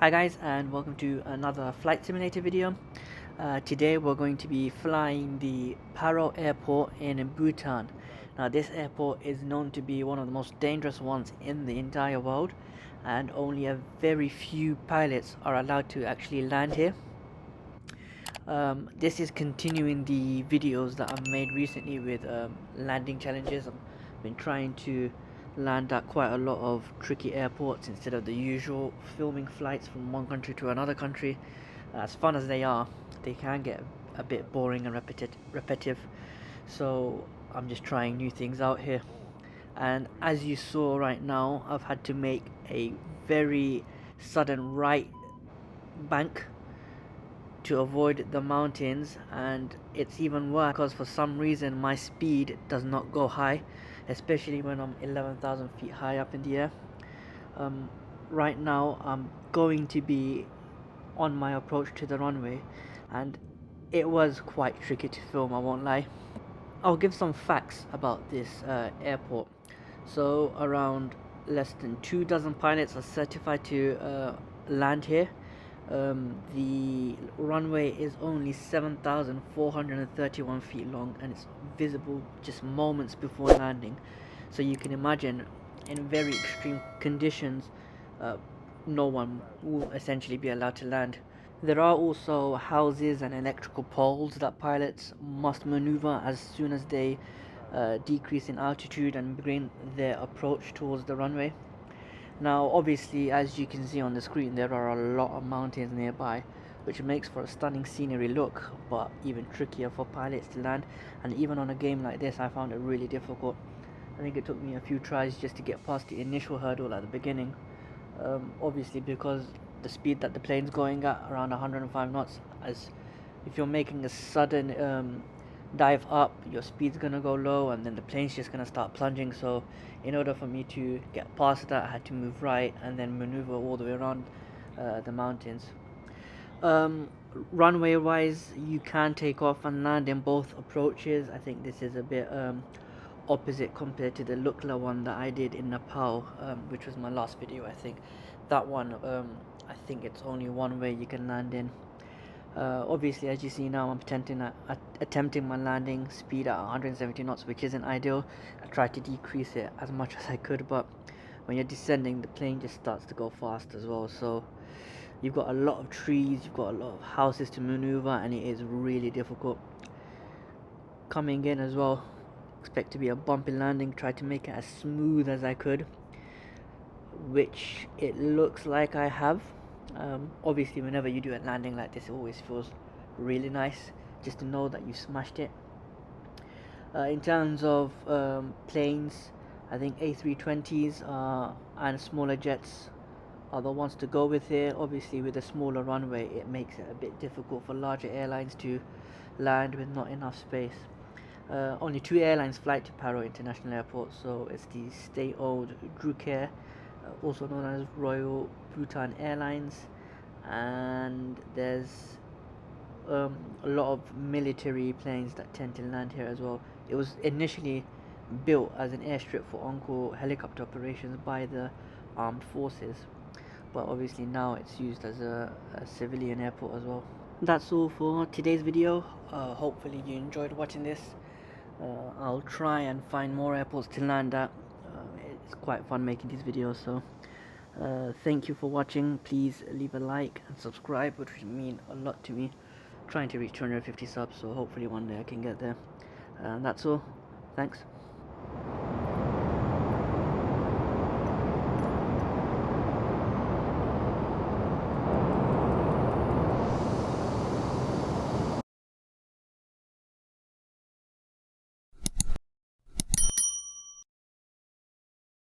Hi guys, and welcome to another flight simulator video. Today we're going to be flying the Paro Airport in Bhutan. Now this airport is known to be one of the most dangerous ones in the entire world, and only a very few pilots are allowed to actually land here. This is continuing the videos that I've made recently with landing challenges. I've been trying to land at quite a lot of tricky airports instead of the usual filming flights from one country to another country. As fun as they are, they can get a bit boring and repetitive. So I'm just trying new things out here. And as you saw right now, I've had to make a very sudden right bank to avoid the mountains, and it's even worse because for some reason my speed does not go high, especially when I'm 11,000 feet high up in the air. Right now I'm going to be on my approach to the runway, and it was quite tricky to film, I won't lie. I'll give some facts about this airport. So around less than 2 dozen pilots are certified to land here. The runway is only 7,431 feet long, and it's visible just moments before landing. So you can imagine, in very extreme conditions, no one will essentially be allowed to land. There are also houses and electrical poles that pilots must maneuver as soon as they decrease in altitude and begin their approach towards the runway. Now obviously, as you can see on the screen, there are a lot of mountains nearby, which makes for a stunning scenery look, but even trickier for pilots to land. And even on a game like this, I found it really difficult. I think it took me a few tries just to get past the initial hurdle at the beginning. Obviously because the speed that the plane's going at, around 105 knots, as if you're making a sudden dive up, your speed's gonna go low and then the plane's just gonna start plunging. So in order for me to get past that, I had to move right and then maneuver all the way around the mountains. Runway wise, you can take off and land in both approaches. I think this is a bit opposite compared to the Lukla one that I did in Nepal, which was my last video. I think that one, I think it's only one way you can land in. Obviously, as you see now, I'm attempting my landing speed at 170 knots, which isn't ideal. I tried to decrease it as much as I could, but when you're descending, the plane just starts to go fast as well. So you've got a lot of trees, you've got a lot of houses to maneuver, and it is really difficult. Coming in as well, expect to be a bumpy landing. Try to make it as smooth as I could, which it looks like I have. Obviously whenever you do a landing like this, it always feels really nice just to know that you smashed it. In terms of planes, I think A320s and smaller jets are the ones to go with here. Obviously with a smaller runway, it makes it a bit difficult for larger airlines to land with not enough space. Only two airlines fly to Paro International Airport, so it's the state-owned Drukair, also known as Royal Bhutan Airlines, and there's a lot of military planes that tend to land here as well. It was initially built as an airstrip for on-call helicopter operations by the armed forces, but obviously now it's used as a civilian airport as well. That's all for today's video. Hopefully you enjoyed watching this. I'll try and find more airports to land at. It's quite fun making these videos, so thank you for watching. Please leave a like and subscribe, which would mean a lot to me. Trying to reach 250 subs, so hopefully one day I can get there. That's all. Thanks.